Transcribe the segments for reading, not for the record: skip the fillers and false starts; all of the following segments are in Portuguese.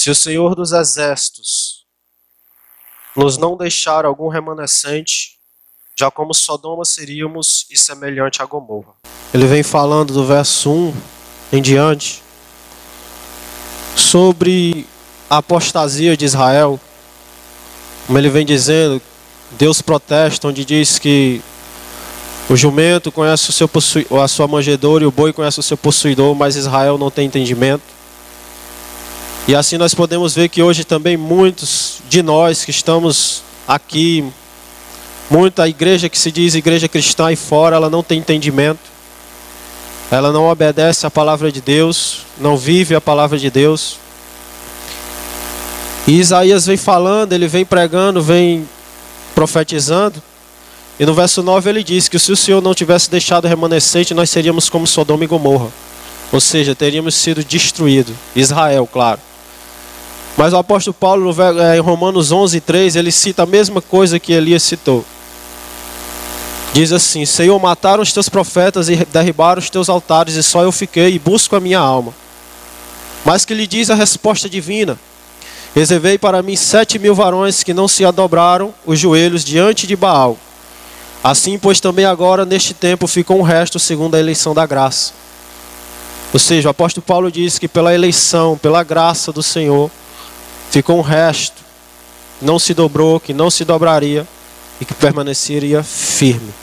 Se o Senhor dos Exércitos nos não deixar algum remanescente, já como Sodoma seríamos e semelhante a Gomorra. Ele vem falando do verso 1 em diante sobre a apostasia de Israel. Como ele vem dizendo, Deus protesta, onde diz que o jumento conhece a sua manjedoura e o boi conhece o seu possuidor, mas Israel não tem entendimento. E assim nós podemos ver que hoje também muitos de nós que estamos aqui, muita igreja que se diz igreja cristã aí fora, ela não tem entendimento. Ela não obedece à palavra de Deus, não vive a palavra de Deus. E Isaías vem falando, ele vem pregando, vem profetizando. E no verso 9 ele diz que se o Senhor não tivesse deixado o remanescente, nós seríamos como Sodoma e Gomorra. Ou seja, teríamos sido destruídos. Israel, claro. Mas o apóstolo Paulo, em Romanos 11:3, ele cita a mesma coisa que Elias citou. Diz assim: Senhor, mataram os teus profetas e derribaram os teus altares, e só eu fiquei e busco a minha alma. Mas que lhe diz a resposta divina: reservei para mim 7.000 varões que não se dobraram os joelhos diante de Baal. Assim, pois também agora, neste tempo, ficou um resto segundo a eleição da graça. Ou seja, o apóstolo Paulo diz que pela eleição, pela graça do Senhor, ficou um resto, não se dobrou, que não se dobraria e que permaneceria firme.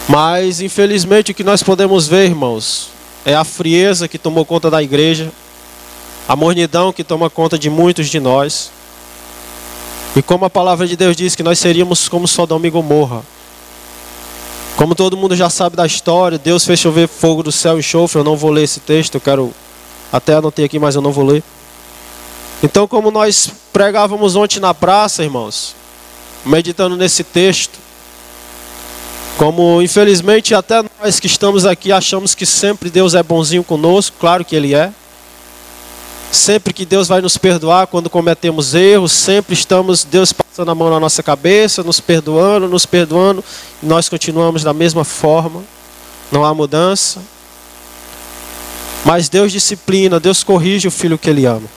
Mas, infelizmente, o que nós podemos ver, irmãos, é a frieza que tomou conta da igreja, a mornidão que toma conta de muitos de nós. E como a palavra de Deus diz que nós seríamos como Sodoma e Gomorra. Como todo mundo já sabe da história, Deus fez chover fogo do céu e enxofre. Eu não vou ler esse texto, até anotei aqui, mas eu não vou ler. Então, como nós pregávamos ontem na praça, irmãos, meditando nesse texto, como infelizmente até nós que estamos aqui achamos que sempre Deus é bonzinho conosco, claro que Ele é. Sempre que Deus vai nos perdoar quando cometemos erros, sempre estamos Deus passando a mão na nossa cabeça, nos perdoando, e nós continuamos da mesma forma, não há mudança. Mas Deus disciplina, Deus corrige o filho que Ele ama.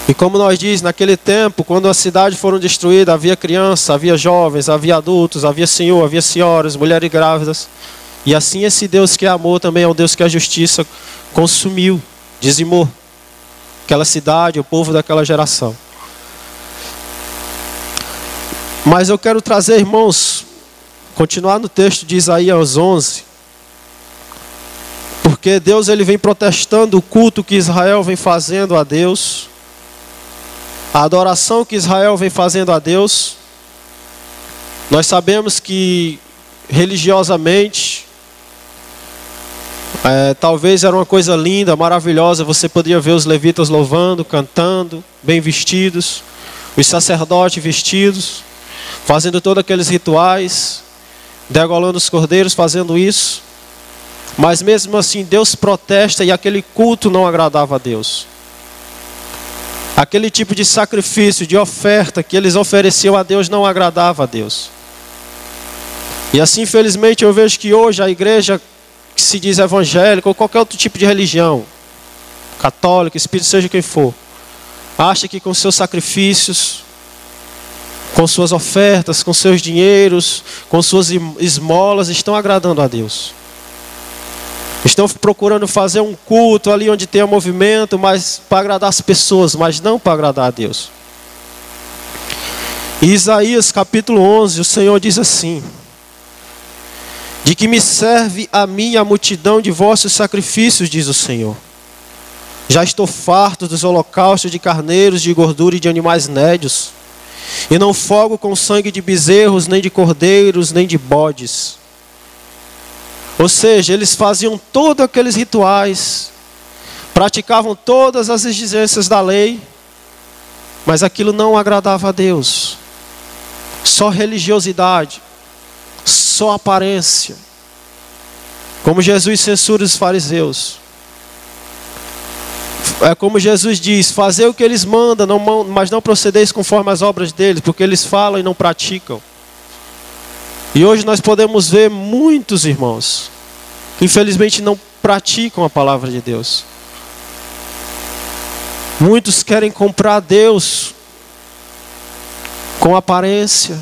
E como nós diz, naquele tempo, quando a cidade foram destruída, havia crianças, havia jovens, havia adultos, havia senhor, havia senhoras, mulheres grávidas. E assim esse Deus que é amor também é o Deus que a justiça consumiu, dizimou aquela cidade, o povo daquela geração. Mas eu quero trazer, irmãos, continuar no texto de Isaías 11, porque Deus ele vem protestando o culto que Israel vem fazendo a Deus, a adoração que Israel vem fazendo a Deus. Nós sabemos que religiosamente, talvez era uma coisa linda, maravilhosa. Você podia ver os levitas louvando, cantando, bem vestidos, os sacerdotes vestidos, fazendo todos aqueles rituais, degolando os cordeiros, fazendo isso. Mas mesmo assim Deus protesta e aquele culto não agradava a Deus. Aquele tipo de sacrifício, de oferta que eles ofereciam a Deus não agradava a Deus. E assim, infelizmente, eu vejo que hoje a igreja que se diz evangélica ou qualquer outro tipo de religião, católica, espírita, seja quem for, acha que com seus sacrifícios, com suas ofertas, com seus dinheiros, com suas esmolas, estão agradando a Deus. Estão procurando fazer um culto ali onde tem um movimento, mas para agradar as pessoas, mas não para agradar a Deus. Em Isaías capítulo 11, o Senhor diz assim: de que me serve a mim a multidão de vossos sacrifícios, diz o Senhor. Já estou farto dos holocaustos de carneiros, de gordura e de animais nédios, e não fogo com sangue de bezerros, nem de cordeiros, nem de bodes. Ou seja, eles faziam todos aqueles rituais, praticavam todas as exigências da lei, mas aquilo não agradava a Deus. Só religiosidade, só aparência. Como Jesus censura os fariseus. É como Jesus diz: fazer o que eles mandam, mas não procedeis conforme as obras deles, porque eles falam e não praticam. E hoje nós podemos ver muitos irmãos que infelizmente não praticam a palavra de Deus. Muitos querem comprar Deus com aparência,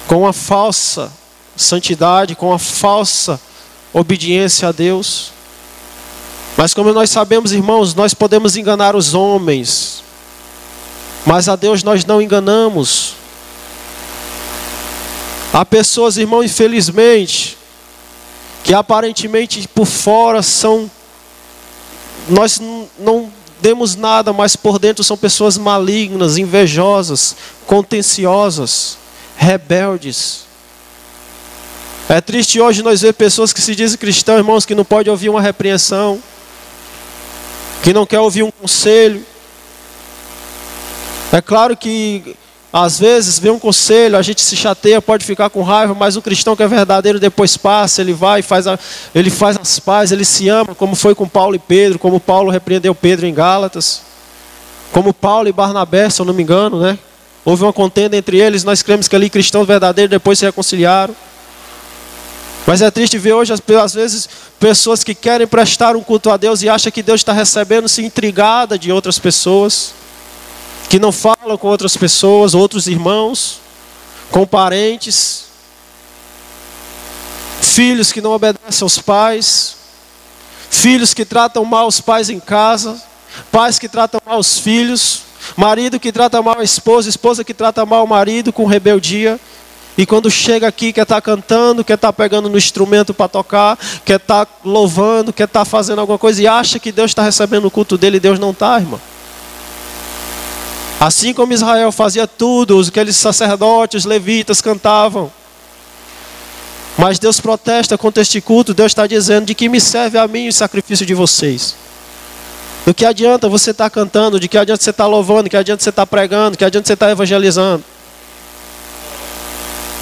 com a falsa santidade, com a falsa obediência a Deus. Mas como nós sabemos, irmãos, nós podemos enganar os homens, mas a Deus nós não enganamos. Há pessoas, irmão, infelizmente, que aparentemente por fora são, nós não demos nada, mas por dentro são pessoas malignas, invejosas, contenciosas, rebeldes. É triste hoje nós ver pessoas que se dizem cristãos, irmãos, que não podem ouvir uma repreensão, que não quer ouvir um conselho. É claro que às vezes vem um conselho, a gente se chateia, pode ficar com raiva, mas o cristão que é verdadeiro depois passa, ele vai, ele faz as pazes, ele se ama, como foi com Paulo e Pedro, como Paulo repreendeu Pedro em Gálatas, como Paulo e Barnabé, se eu não me engano, né? Houve uma contenda entre eles, nós cremos que ali cristãos verdadeiros depois se reconciliaram. Mas é triste ver hoje, às vezes, pessoas que querem prestar um culto a Deus e acham que Deus está recebendo-se intrigada de outras pessoas, que não falam com outras pessoas, outros irmãos, com parentes, filhos que não obedecem aos pais, filhos que tratam mal os pais em casa, pais que tratam mal os filhos, marido que trata mal a esposa, esposa que trata mal o marido com rebeldia. E quando chega aqui, quer estar cantando, quer estar pegando no instrumento para tocar, quer estar louvando, quer estar fazendo alguma coisa e acha que Deus está recebendo o culto dele e Deus não está, irmão. Assim como Israel fazia tudo, aqueles sacerdotes, levitas cantavam. Mas Deus protesta contra este culto. Deus está dizendo: de que me serve a mim o sacrifício de vocês? Do que adianta você estar cantando? De que adianta você estar louvando? De que adianta você estar pregando? De que adianta você estar evangelizando?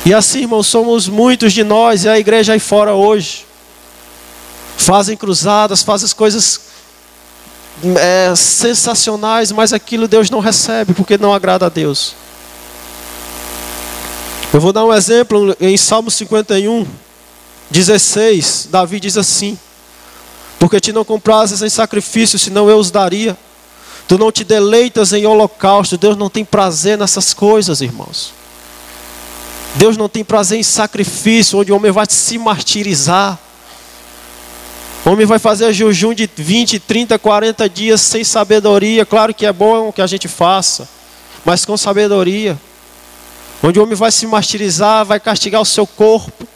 E assim, irmãos, somos muitos de nós, e a igreja aí fora hoje fazem cruzadas, fazem coisas sensacionais, mas aquilo Deus não recebe, porque não agrada a Deus. Eu vou dar um exemplo em Salmo 51, 16, Davi diz assim: porque te não comprases em sacrifício, senão eu os daria. Tu não te deleitas em holocausto. Deus não tem prazer nessas coisas, irmãos. Deus não tem prazer em sacrifício, onde o homem vai se martirizar. O homem vai fazer jejum de 20, 30, 40 dias sem sabedoria. Claro que é bom que a gente faça, mas com sabedoria. Onde o homem vai se martirizar, vai castigar o seu corpo.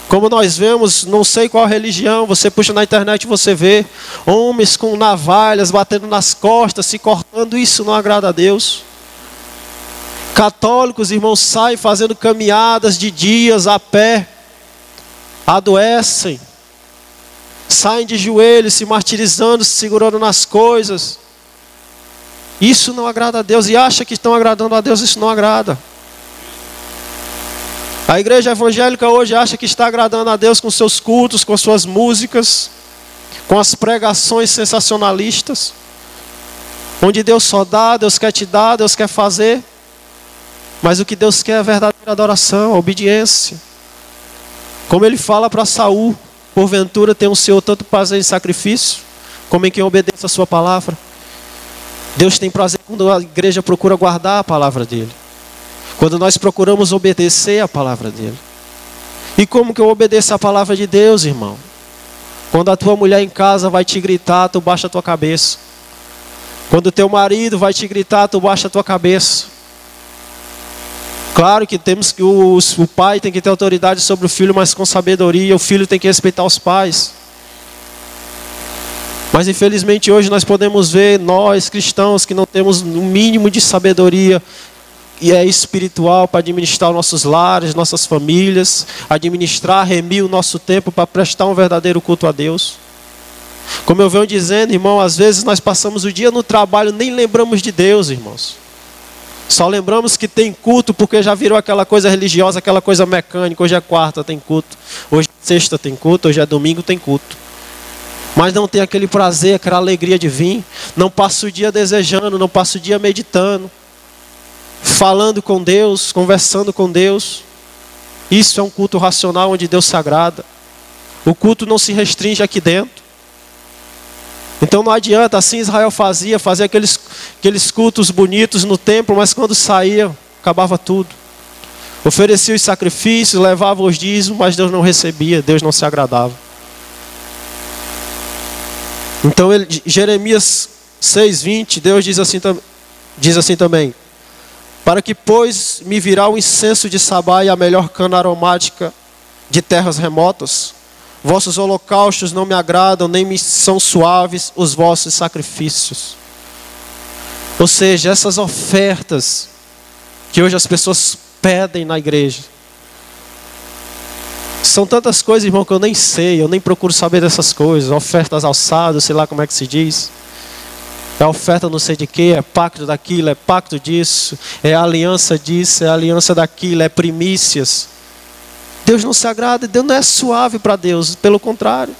Como nós vemos, não sei qual religião, você puxa na internet e você vê homens com navalhas batendo nas costas, se cortando. Isso não agrada a Deus. Católicos, irmãos, saem fazendo caminhadas de dias a pé, adoecem, saem de joelhos, se martirizando, se segurando nas coisas. Isso não agrada a Deus, e acha que estão agradando a Deus. Isso não agrada. A igreja evangélica hoje acha que está agradando a Deus com seus cultos, com suas músicas, com as pregações sensacionalistas, onde Deus só dá, Deus quer te dar, Deus quer fazer. Mas o que Deus quer é a verdadeira adoração, a obediência. Como ele fala para Saul: porventura tem o Senhor tanto prazer em sacrifício, como em quem obedece a sua palavra. Deus tem prazer quando a igreja procura guardar a palavra dele, quando nós procuramos obedecer a palavra dele. E como que eu obedeço a palavra de Deus, irmão? Quando a tua mulher em casa vai te gritar, tu baixa a tua cabeça. Quando o teu marido vai te gritar, tu baixa a tua cabeça. Claro que temos que o pai tem que ter autoridade sobre o filho, mas com sabedoria. O filho tem que respeitar os pais. Mas infelizmente hoje nós podemos ver, nós cristãos, que não temos um mínimo de sabedoria e é espiritual para administrar nossos lares, nossas famílias, administrar, remir o nosso tempo para prestar um verdadeiro culto a Deus. Como eu venho dizendo, irmão, às vezes nós passamos o dia no trabalho, nem lembramos de Deus, irmãos. Só lembramos que tem culto porque já virou aquela coisa religiosa, aquela coisa mecânica. Hoje é quarta, tem culto. Hoje é sexta, tem culto. Hoje é domingo, tem culto. Mas não tem aquele prazer, aquela alegria de vir. Não passa o dia desejando, não passa o dia meditando, falando com Deus, conversando com Deus. Isso é um culto racional onde Deus se agrada. O culto não se restringe aqui dentro. Então não adianta, assim Israel fazia aqueles cultos bonitos no templo, mas quando saía, acabava tudo. Oferecia os sacrifícios, levava os dízimos, mas Deus não recebia, Deus não se agradava. Então Jeremias 6:20, Deus diz assim também: para que, pois, me virá o incenso de Sabá e a melhor cana aromática de terras remotas, vossos holocaustos não me agradam, nem me são suaves os vossos sacrifícios. Ou seja, essas ofertas que hoje as pessoas pedem na igreja, são tantas coisas, irmão, que eu nem sei, eu nem procuro saber dessas coisas. Ofertas alçadas, sei lá como é que se diz. É oferta não sei de quê, é pacto daquilo, é pacto disso, é aliança disso, é aliança daquilo, é primícias. Deus não se agrada, Deus não é suave para Deus, pelo contrário.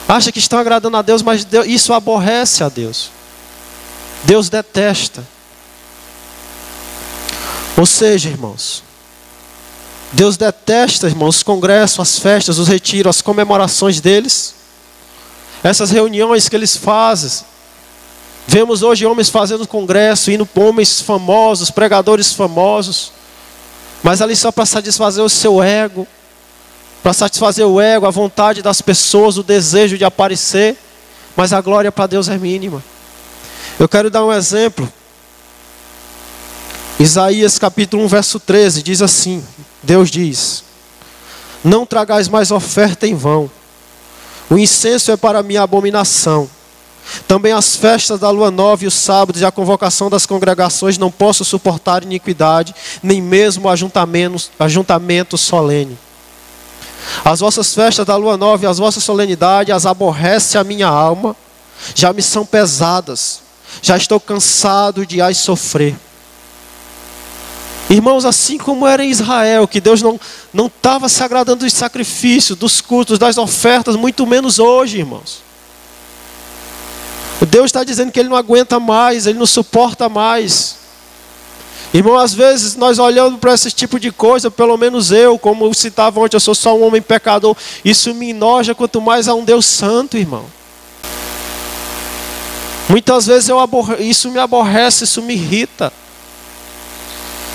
Acha que estão agradando a Deus, mas isso aborrece a Deus. Deus detesta. Ou seja, irmãos, Deus detesta, irmãos, os congressos, as festas, os retiros, as comemorações deles. Essas reuniões que eles fazem. Vemos hoje homens fazendo congresso, indo homens famosos, pregadores famosos, mas ali só para satisfazer o seu ego, para satisfazer o ego, a vontade das pessoas, o desejo de aparecer, mas a glória para Deus é mínima. Eu quero dar um exemplo. Isaías capítulo 1, verso 13, diz assim, Deus diz: não tragais mais oferta em vão, o incenso é para mim abominação. Também as festas da lua nova e os sábados e a convocação das congregações não posso suportar iniquidade, nem mesmo ajuntamento solene. As vossas festas da lua nova e as vossas solenidades as aborrece a minha alma, já me são pesadas, já estou cansado de as sofrer. Irmãos, assim como era em Israel, que Deus não estava se agradando dos sacrifícios, dos cultos, das ofertas, muito menos hoje, irmãos. Deus está dizendo que Ele não aguenta mais, Ele não suporta mais. Irmão, às vezes nós olhamos para esse tipo de coisa, pelo menos eu, como eu citava ontem, eu sou só um homem pecador. Isso me enoja, quanto mais a um Deus santo, irmão. Muitas vezes isso me aborrece, isso me irrita.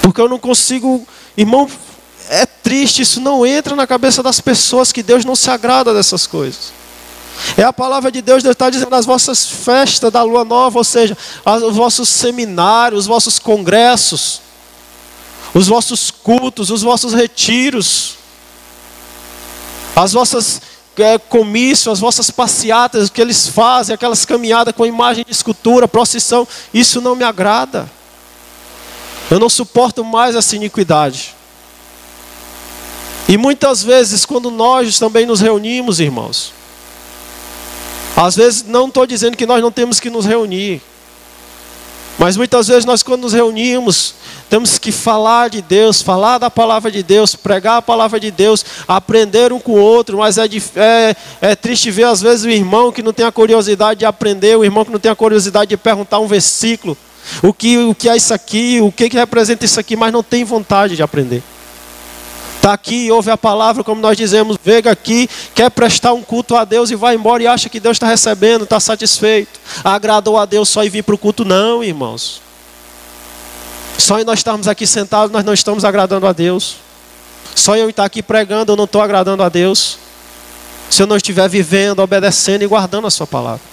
Porque eu não consigo, irmão, é triste, isso não entra na cabeça das pessoas, que Deus não se agrada dessas coisas. É a palavra de Deus, Deus está dizendo, as vossas festas da lua nova, ou seja, os vossos seminários, os vossos congressos, os vossos cultos, os vossos retiros, as vossas comícios, as vossas passeatas que eles fazem, aquelas caminhadas com imagem de escultura, procissão, isso não me agrada. Eu não suporto mais essa iniquidade. E muitas vezes, quando nós também nos reunimos, irmãos, às vezes não estou dizendo que nós não temos que nos reunir, mas muitas vezes nós, quando nos reunimos, temos que falar de Deus, falar da palavra de Deus, pregar a palavra de Deus, aprender um com o outro. Mas é triste ver às vezes o irmão que não tem a curiosidade de aprender, o irmão que não tem a curiosidade de perguntar um versículo, o que é isso aqui, o que representa isso aqui, mas não tem vontade de aprender. Está aqui, ouve a palavra, como nós dizemos, veio aqui, quer prestar um culto a Deus e vai embora e acha que Deus está recebendo, está satisfeito. Agradou a Deus só em vir para o culto? Não, irmãos. Só em nós estarmos aqui sentados, nós não estamos agradando a Deus. Só em eu estar aqui pregando, eu não estou agradando a Deus. Se eu não estiver vivendo, obedecendo e guardando a sua palavra.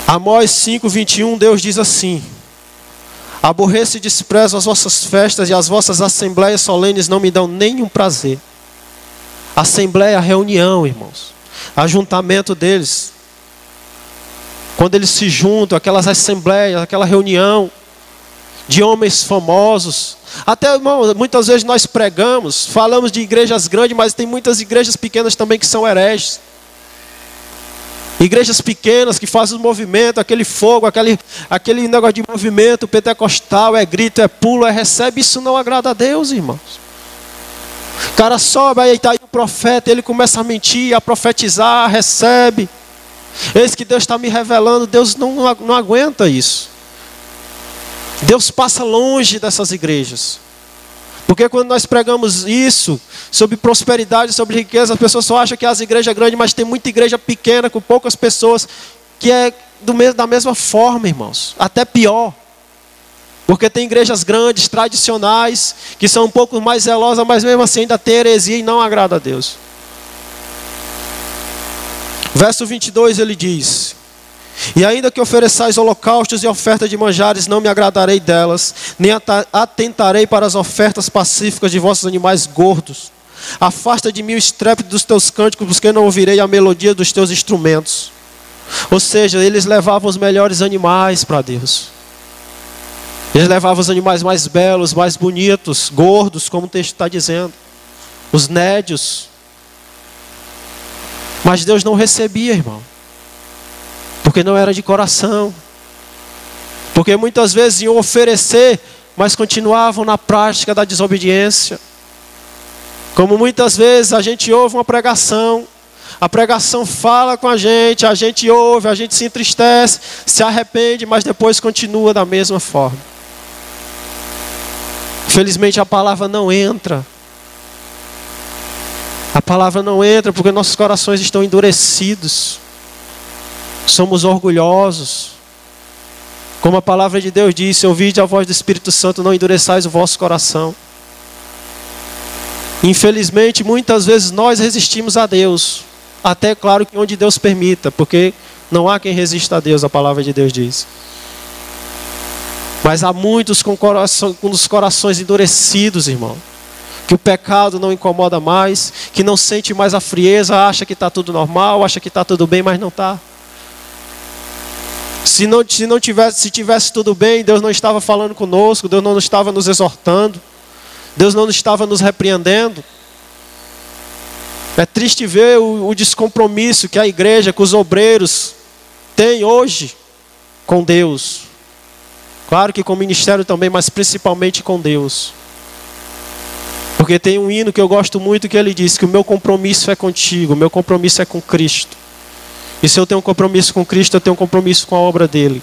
Amós 5:21, Deus diz assim: aborreço e desprezo as vossas festas e as vossas assembleias solenes não me dão nenhum prazer. Assembleia, reunião, irmãos. Ajuntamento deles. Quando eles se juntam, aquelas assembleias, aquela reunião de homens famosos. Até, irmão, muitas vezes nós pregamos, falamos de igrejas grandes, mas tem muitas igrejas pequenas também que são hereges. Igrejas pequenas que fazem o movimento, aquele fogo, aquele negócio de movimento pentecostal, é grito, é pulo, é recebe. Isso não agrada a Deus, irmãos. O cara sobe, aí está aí o profeta, ele começa a mentir, a profetizar, recebe. Eis que Deus está me revelando. Deus não aguenta isso. Deus passa longe dessas igrejas. Porque quando nós pregamos isso, sobre prosperidade, sobre riqueza, as pessoas só acham que as igrejas são grandes, mas tem muita igreja pequena, com poucas pessoas, que é da mesma forma, irmãos. Até pior. Porque tem igrejas grandes, tradicionais, que são um pouco mais zelosas, mas mesmo assim ainda tem heresia e não agrada a Deus. Verso 22 ele diz: e ainda que ofereçais holocaustos e ofertas de manjares, não me agradarei delas, nem atentarei para as ofertas pacíficas de vossos animais gordos. Afasta de mim o estrépito dos teus cânticos, porque não ouvirei a melodia dos teus instrumentos. Ou seja, eles levavam os melhores animais para Deus. Eles levavam os animais mais belos, mais bonitos, gordos, como o texto está dizendo. Os nédios. Mas Deus não recebia, irmão. Porque não era de coração. Porque muitas vezes iam oferecer, mas continuavam na prática da desobediência. Como muitas vezes a gente ouve uma pregação, a pregação fala com a gente ouve, a gente se entristece, se arrepende, mas depois continua da mesma forma. Infelizmente a palavra não entra. A palavra não entra porque nossos corações estão endurecidos. Somos orgulhosos. Como a palavra de Deus diz: ouvide a voz do Espírito Santo, não endureçais o vosso coração. Infelizmente, muitas vezes nós resistimos a Deus. Até claro que onde Deus permita, porque não há quem resista a Deus, a palavra de Deus diz. Mas há muitos com os corações endurecidos, irmão. Que o pecado não incomoda mais, que não sente mais a frieza, acha que está tudo normal, acha que está tudo bem, mas não está. Se tivesse tudo bem, Deus não estava falando conosco, Deus não estava nos exortando, Deus não estava nos repreendendo. É triste ver o descompromisso que a igreja, que os obreiros têm hoje com Deus. Claro que com o ministério também, mas principalmente com Deus. Porque tem um hino que eu gosto muito que ele diz que o meu compromisso é contigo, o meu compromisso é com Cristo. E se eu tenho um compromisso com Cristo, eu tenho um compromisso com a obra dele.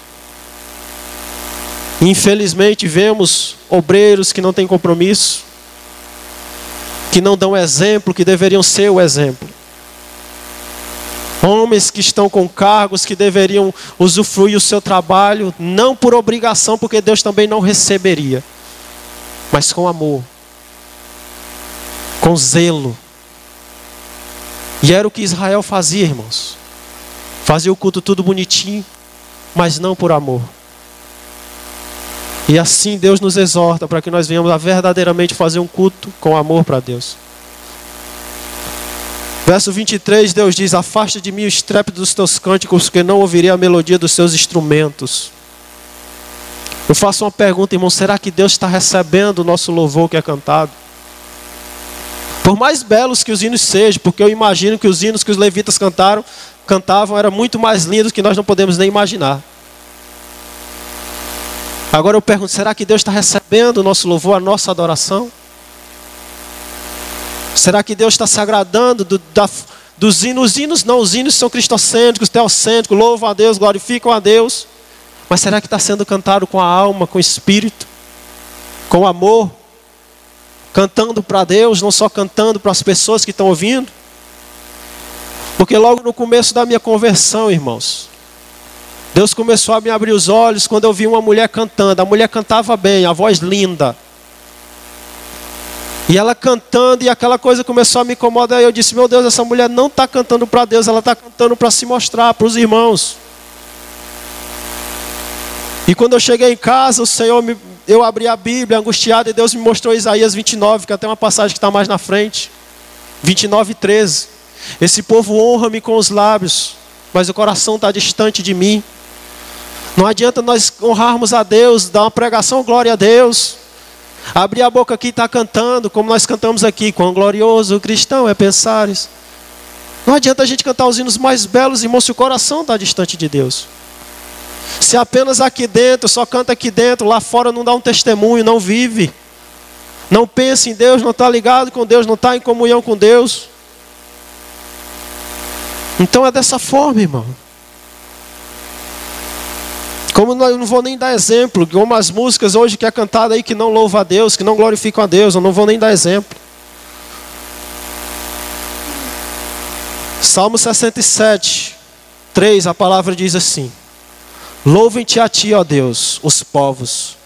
Infelizmente vemos obreiros que não têm compromisso, que não dão exemplo, que deveriam ser o exemplo. Homens que estão com cargos, que deveriam usufruir o seu trabalho, não por obrigação, porque Deus também não receberia, mas com amor, com zelo. E era o que Israel fazia, irmãos. Fazia o culto tudo bonitinho, mas não por amor. E assim Deus nos exorta para que nós venhamos a verdadeiramente fazer um culto com amor para Deus. Verso 23, Deus diz: afasta de mim o estrépito dos teus cânticos, porque não ouvirei a melodia dos seus instrumentos. Eu faço uma pergunta, irmão: será que Deus está recebendo o nosso louvor que é cantado? Por mais belos que os hinos sejam, porque eu imagino que os hinos que os levitas cantavam eram muito mais lindos que nós não podemos nem imaginar. Agora eu pergunto: será que Deus está recebendo o nosso louvor, a nossa adoração? Será que Deus está se agradando dos hinos? Os hinos não, os hinos são cristocêntricos, teocêntricos, louvam a Deus, glorificam a Deus. Mas será que está sendo cantado com a alma, com o espírito, com amor? Cantando para Deus, não só cantando para as pessoas que estão ouvindo? Porque logo no começo da minha conversão, irmãos, Deus começou a me abrir os olhos quando eu vi uma mulher cantando. A mulher cantava bem, a voz linda. E ela cantando, e aquela coisa começou a me incomodar. E eu disse: meu Deus, essa mulher não está cantando para Deus, ela está cantando para se mostrar para os irmãos. E quando eu cheguei em casa, eu abri a Bíblia angustiado, e Deus me mostrou Isaías 29, que até uma passagem que está mais na frente. 29:13. Esse povo honra-me com os lábios, mas o coração está distante de mim. Não adianta nós honrarmos a Deus, dar uma pregação, glória a Deus, abrir a boca aqui e estar cantando, como nós cantamos aqui: quão glorioso o cristão é pensares. Não adianta a gente cantar os hinos mais belos, irmão, se o coração está distante de Deus. Se apenas aqui dentro, só canta aqui dentro, lá fora não dá um testemunho, não vive. Não pensa em Deus, não está ligado com Deus, não está em comunhão com Deus. Então é dessa forma, irmão. Como eu não vou nem dar exemplo, como as músicas hoje que é cantada aí que não louvam a Deus, que não glorificam a Deus, eu não vou nem dar exemplo. Salmo 67, 3, a palavra diz assim: louvem-te a ti, ó Deus, os povos.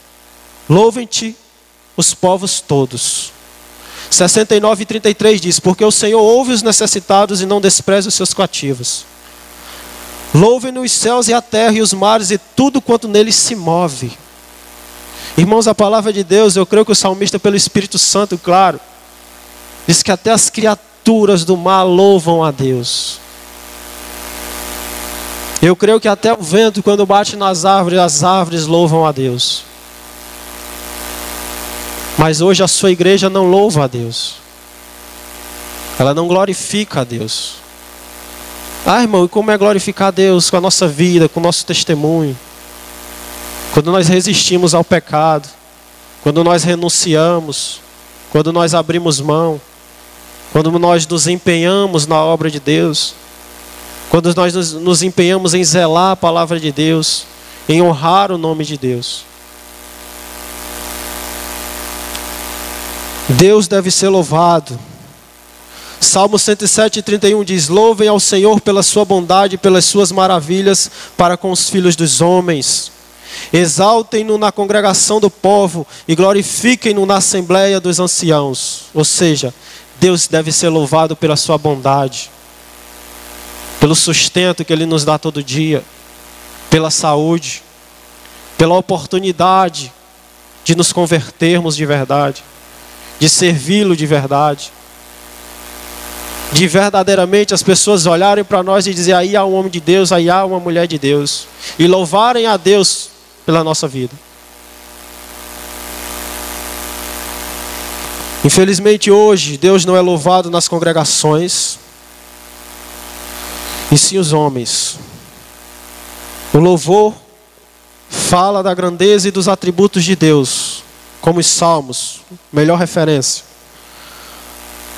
Louvem-te os povos todos. 69, 33 diz: porque o Senhor ouve os necessitados e não despreza os seus cativos. Louvem-no os céus e a terra e os mares e tudo quanto neles se move. Irmãos, a palavra de Deus, eu creio que o salmista, pelo Espírito Santo, claro, diz que até as criaturas do mar louvam a Deus. Eu creio que até o vento, quando bate nas árvores, as árvores louvam a Deus. Mas hoje a sua igreja não louva a Deus. Ela não glorifica a Deus. Ah, irmão, e como é glorificar a Deus com a nossa vida, com o nosso testemunho? Quando nós resistimos ao pecado, quando nós renunciamos, quando nós abrimos mão, quando nós nos empenhamos na obra de Deus, quando nós nos empenhamos em zelar a palavra de Deus, em honrar o nome de Deus. Deus deve ser louvado. Salmo 107, 31 diz: louvem ao Senhor pela sua bondade e pelas suas maravilhas para com os filhos dos homens. Exaltem-no na congregação do povo e glorifiquem-no na assembleia dos anciãos. Ou seja, Deus deve ser louvado pela sua bondade, pelo sustento que Ele nos dá todo dia, pela saúde, pela oportunidade de nos convertermos de verdade, de servi-lo de verdade, de verdadeiramente as pessoas olharem para nós e dizer: aí há um homem de Deus, aí há uma mulher de Deus, e louvarem a Deus pela nossa vida. Infelizmente hoje Deus não é louvado nas congregações, e sim os homens. O louvor fala da grandeza e dos atributos de Deus, como os salmos, melhor referência.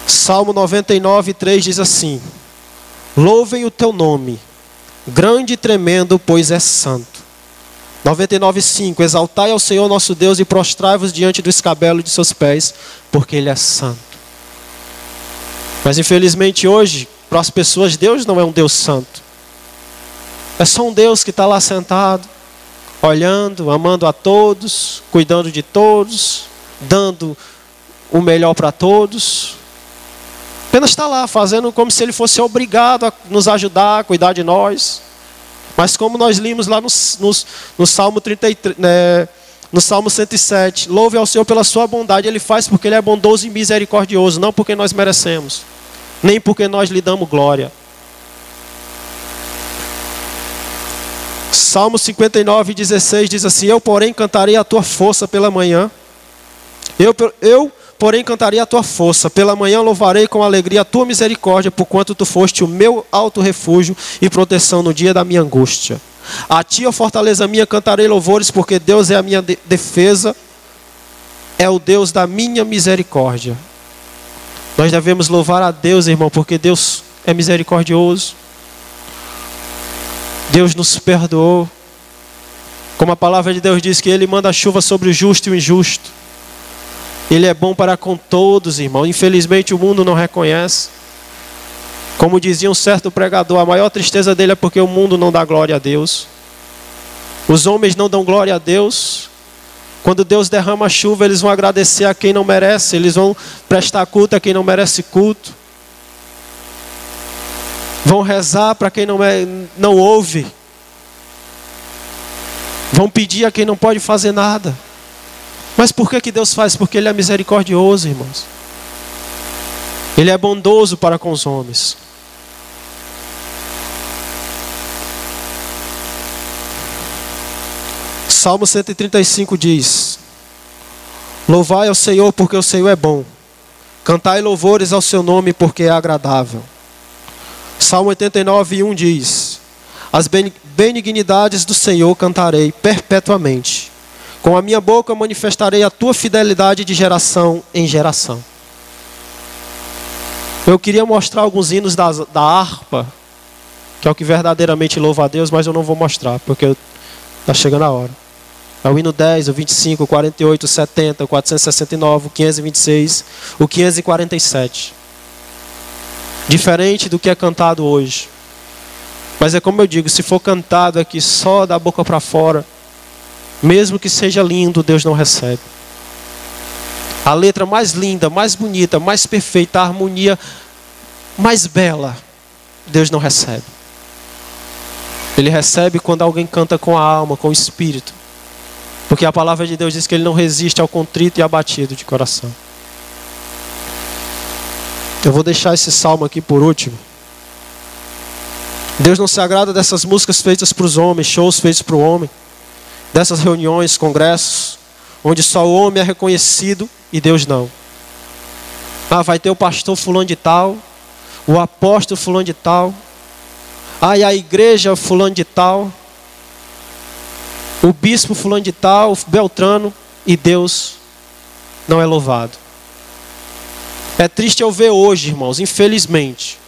Salmo 99, 3 diz assim: louvem o teu nome, grande e tremendo, pois é santo. 99, 5, exaltai ao Senhor nosso Deus e prostrai-vos diante do escabelo de seus pés, porque Ele é santo. Mas infelizmente hoje, para as pessoas, Deus não é um Deus santo. É só um Deus que está lá sentado, olhando, amando a todos, cuidando de todos, dando o melhor para todos. Apenas está lá, fazendo como se Ele fosse obrigado a nos ajudar, a cuidar de nós. Mas como nós limos lá no Salmo 33, no Salmo 107, louve ao Senhor pela sua bondade. Ele faz porque Ele é bondoso e misericordioso, não porque nós merecemos, nem porque nós lhe damos glória. Salmo 59, 16 diz assim: eu porém cantarei a tua força pela manhã. Eu porém cantarei a tua força. Pela manhã louvarei com alegria a tua misericórdia, porquanto tu foste o meu alto refúgio e proteção no dia da minha angústia. A ti, ó fortaleza minha, cantarei louvores, porque Deus é a minha defesa, é o Deus da minha misericórdia. Nós devemos louvar a Deus, irmão, porque Deus é misericordioso. Deus nos perdoou. Como a palavra de Deus diz que Ele manda a chuva sobre o justo e o injusto. Ele é bom para com todos, irmão. Infelizmente o mundo não reconhece. Como dizia um certo pregador, a maior tristeza dele é porque o mundo não dá glória a Deus. Os homens não dão glória a Deus. Quando Deus derrama a chuva, eles vão agradecer a quem não merece. Eles vão prestar culto a quem não merece culto. Vão rezar para quem não ouve. Vão pedir a quem não pode fazer nada. Mas por que Deus faz? Porque Ele é misericordioso, irmãos. Ele é bondoso para com os homens. Salmo 135 diz: louvai ao Senhor porque o Senhor é bom. Cantai louvores ao seu nome porque é agradável. Salmo 89, 1 diz: as benignidades do Senhor cantarei perpetuamente. Com a minha boca manifestarei a tua fidelidade de geração em geração. Eu queria mostrar alguns hinos da harpa, que é o que verdadeiramente louva a Deus, mas eu não vou mostrar, porque Está chegando a hora. É o hino 10, o 25, o 48, o 70, o 469, o 526, o 547. Diferente do que é cantado hoje. Mas é como eu digo, se for cantado aqui só da boca para fora, mesmo que seja lindo, Deus não recebe. A letra mais linda, mais bonita, mais perfeita, a harmonia mais bela, Deus não recebe. Ele recebe quando alguém canta com a alma, com o espírito. Porque a palavra de Deus diz que Ele não resiste ao contrito e abatido de coração. Eu vou deixar esse salmo aqui por último. Deus não se agrada dessas músicas feitas para os homens, shows feitos para o homem, dessas reuniões, congressos, onde só o homem é reconhecido e Deus não. Ah, vai ter o pastor fulano de tal, o apóstolo fulano de tal, e a igreja fulano de tal, o bispo fulano de tal, Beltrano, e Deus não é louvado. É triste eu ver hoje, irmãos, infelizmente.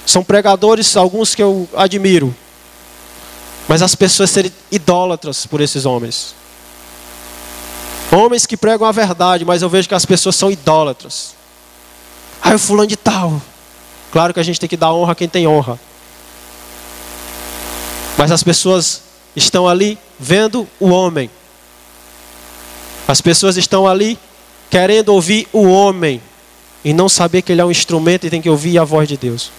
São pregadores, alguns que eu admiro, mas as pessoas serem idólatras por esses homens. Homens que pregam a verdade, mas eu vejo que as pessoas são idólatras. O fulano de tal. Claro que a gente tem que dar honra a quem tem honra. Mas as pessoas estão ali vendo o homem. As pessoas estão ali querendo ouvir o homem e não saber que ele é um instrumento e tem que ouvir a voz de Deus.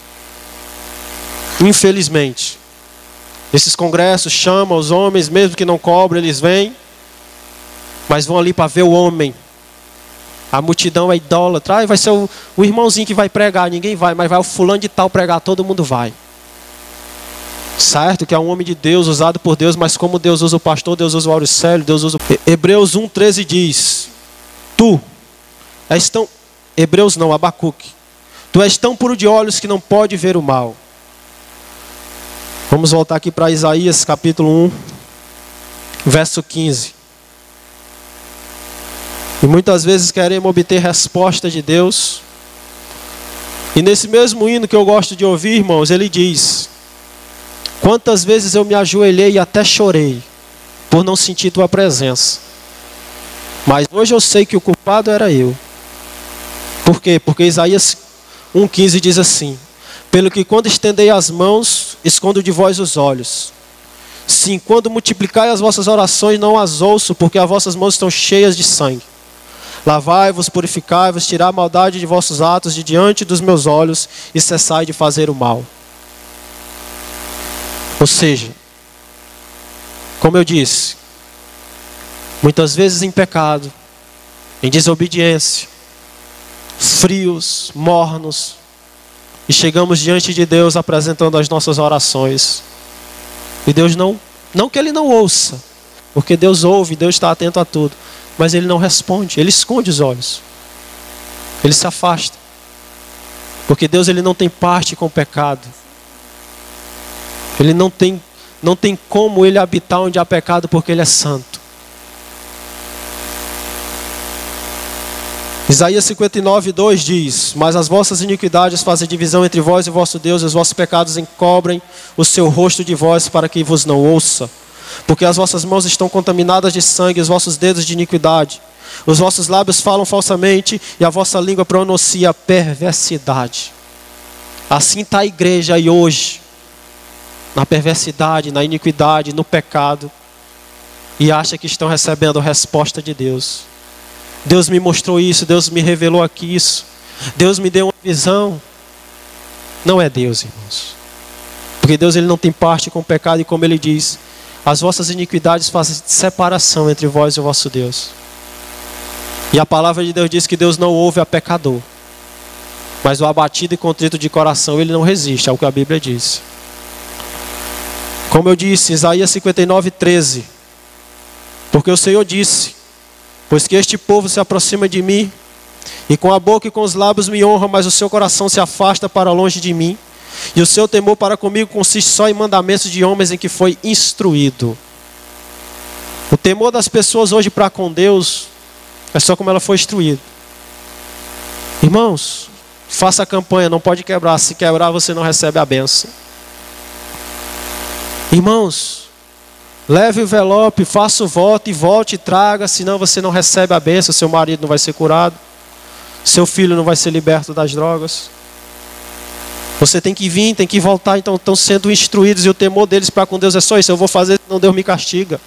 Infelizmente, esses congressos chamam os homens, mesmo que não cobrem, eles vêm, mas vão ali para ver o homem. A multidão é idólatra. Vai ser o irmãozinho que vai pregar, ninguém vai, mas vai o fulano de tal pregar, todo mundo vai. Certo que é um homem de Deus, usado por Deus, mas como Deus usa o pastor, Deus usa o Auricélio, Deus usa Hebreus 1:13 diz: Abacuque, tu és tão puro de olhos que não pode ver o mal. Vamos voltar aqui para Isaías capítulo 1, verso 15. E muitas vezes queremos obter resposta de Deus. E nesse mesmo hino que eu gosto de ouvir, irmãos, ele diz: quantas vezes eu me ajoelhei e até chorei, por não sentir tua presença. Mas hoje eu sei que o culpado era eu. Por quê? Porque Isaías 1,15 diz assim: pelo que quando estendei as mãos, escondo de vós os olhos. Sim, quando multiplicai as vossas orações, não as ouço, porque as vossas mãos estão cheias de sangue. Lavai-vos, purificai-vos, tirai a maldade de vossos atos de diante dos meus olhos, e cessai de fazer o mal. Ou seja, como eu disse, muitas vezes em pecado, em desobediência, frios, mornos, e chegamos diante de Deus apresentando as nossas orações. E Deus não que Ele não ouça, porque Deus ouve, Deus está atento a tudo, mas Ele não responde, Ele esconde os olhos, Ele se afasta, porque Deus ele não tem parte com o pecado. Ele não tem como Ele habitar onde há pecado, porque Ele é santo. Isaías 59:2 diz: mas as vossas iniquidades fazem divisão entre vós e vosso Deus, e os vossos pecados encobrem o seu rosto de vós, para que vos não ouça. Porque as vossas mãos estão contaminadas de sangue, os vossos dedos de iniquidade. Os vossos lábios falam falsamente, e a vossa língua pronuncia perversidade. Assim está a igreja aí hoje, na perversidade, na iniquidade, no pecado, e acha que estão recebendo a resposta de Deus. Deus me mostrou isso, Deus me revelou aqui isso, Deus me deu uma visão. Não é Deus, irmãos, porque Deus ele não tem parte com o pecado, e como Ele diz, as vossas iniquidades fazem separação entre vós e o vosso Deus. E a palavra de Deus diz que Deus não ouve a pecador, mas o abatido e contrito de coração Ele não resiste, é o que a Bíblia diz. Como eu disse, Isaías 59:13, porque o Senhor disse: pois que este povo se aproxima de mim, e com a boca e com os lábios me honra, mas o seu coração se afasta para longe de mim, e o seu temor para comigo consiste só em mandamentos de homens em que foi instruído. O temor das pessoas hoje para com Deus é só como ela foi instruída. Irmãos, faça a campanha, não pode quebrar. Se quebrar, você não recebe a bênção. Irmãos, Leve o envelope, faça o voto e volte e traga, senão você não recebe a bênção, seu marido não vai ser curado, seu filho não vai ser liberto das drogas. Você tem que vir, tem que voltar, então estão sendo instruídos e o temor deles para com Deus é só isso: eu vou fazer, senão Deus me castiga.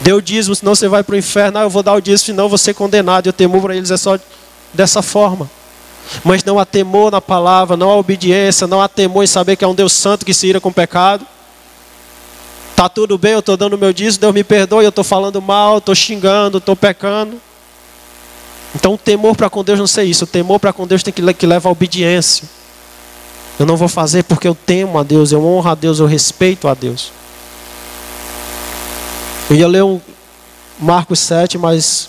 Dê o dízimo, senão você vai para o inferno. Eu vou dar o dízimo, senão eu vou ser condenado. E o temor para eles é só dessa forma. Mas não há temor na palavra, não há obediência, não há temor em saber que é um Deus santo que se ira com o pecado. Está tudo bem, eu estou dando o meu dízimo, Deus me perdoe, eu estou falando mal, estou xingando, estou pecando. Então o temor para com Deus não sei isso. O temor para com Deus tem que levar a obediência. Eu não vou fazer porque eu temo a Deus, eu honro a Deus, eu respeito a Deus. Eu ia ler Marcos 7, mas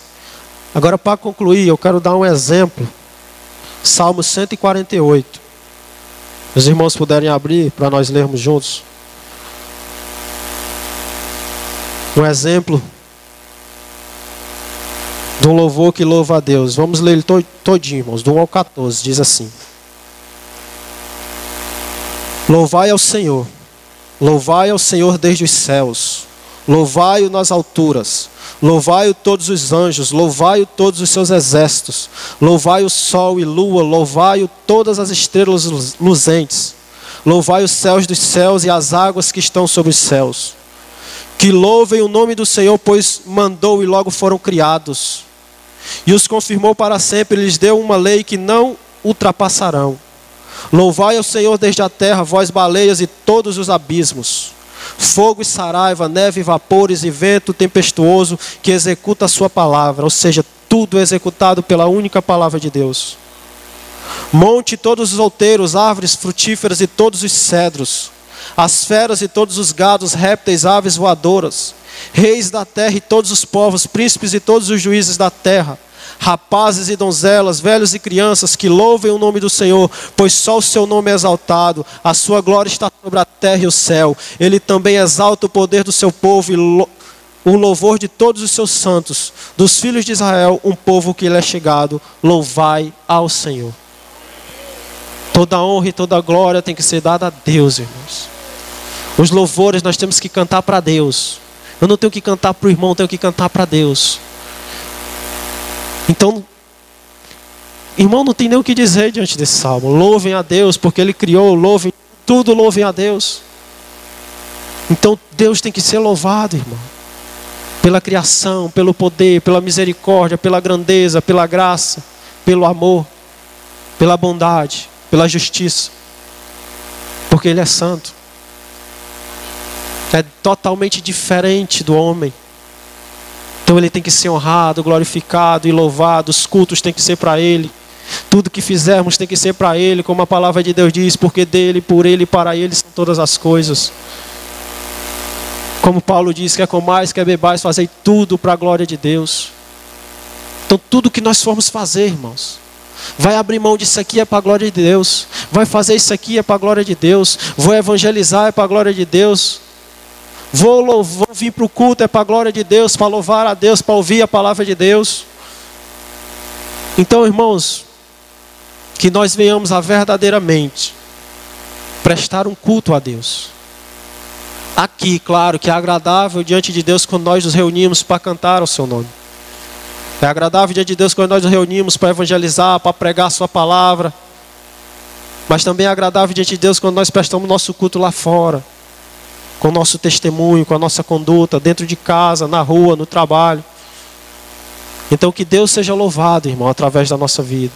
agora para concluir, eu quero dar um exemplo. Salmo 148. Os irmãos puderem abrir para nós lermos juntos. Um exemplo do louvor que louva a Deus. Vamos ler ele todinho, irmãos, do 1 ao 14, diz assim: louvai ao Senhor desde os céus, louvai-o nas alturas, louvai-o todos os anjos, louvai-o todos os seus exércitos, louvai o sol e lua, louvai-o todas as estrelas luzentes, louvai os céus dos céus e as águas que estão sobre os céus. Que louvem o nome do Senhor, pois mandou e logo foram criados, e os confirmou para sempre, lhes deu uma lei que não ultrapassarão. Louvai ao Senhor desde a terra, vós baleias e todos os abismos, fogo e saraiva, neve e vapores e vento tempestuoso que executa a sua palavra, ou seja, tudo é executado pela única palavra de Deus. Monte todos os outeiros, árvores frutíferas e todos os cedros, as feras e todos os gados, répteis, aves voadoras, reis da terra e todos os povos, príncipes e todos os juízes da terra, rapazes e donzelas, velhos e crianças, que louvem o nome do Senhor, pois só o seu nome é exaltado, a sua glória está sobre a terra e o céu. Ele também exalta o poder do seu povo e o louvor de todos os seus santos, dos filhos de Israel, um povo que lhe é chegado. Louvai ao Senhor. Toda a honra e toda a glória tem que ser dada a Deus, irmãos. Os louvores nós temos que cantar para Deus. Eu não tenho que cantar para o irmão, eu tenho que cantar para Deus. Então, irmão, não tem nem o que dizer diante desse salmo. Louvem a Deus, porque Ele criou, louvem, tudo louvem a Deus. Então, Deus tem que ser louvado, irmão. Pela criação, pelo poder, pela misericórdia, pela grandeza, pela graça, pelo amor, pela bondade, pela justiça. Porque Ele é santo. É totalmente diferente do homem. Então Ele tem que ser honrado, glorificado e louvado. Os cultos têm que ser para Ele. Tudo que fizermos tem que ser para Ele, como a palavra de Deus diz, porque dele, por Ele e para Ele são todas as coisas. Como Paulo diz, quer comais, quer bebais, fazei tudo para a glória de Deus. Então tudo que nós formos fazer, irmãos, vai abrir mão disso aqui é para a glória de Deus. Vai fazer isso aqui é para a glória de Deus. Vou evangelizar é para a glória de Deus. Vou vir para o culto é para a glória de Deus, para louvar a Deus, para ouvir a palavra de Deus. Então, irmãos, que nós venhamos a verdadeiramente prestar um culto a Deus. Aqui, claro, que é agradável diante de Deus quando nós nos reunimos para cantar o seu nome. É agradável diante de Deus quando nós nos reunimos para evangelizar, para pregar a sua palavra. Mas também é agradável diante de Deus quando nós prestamos nosso culto lá fora. Com o nosso testemunho, com a nossa conduta, dentro de casa, na rua, no trabalho. Então que Deus seja louvado, irmão, através da nossa vida.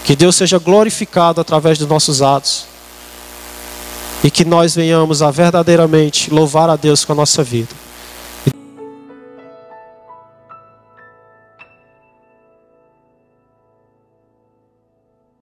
Que Deus seja glorificado através dos nossos atos. E que nós venhamos a verdadeiramente louvar a Deus com a nossa vida.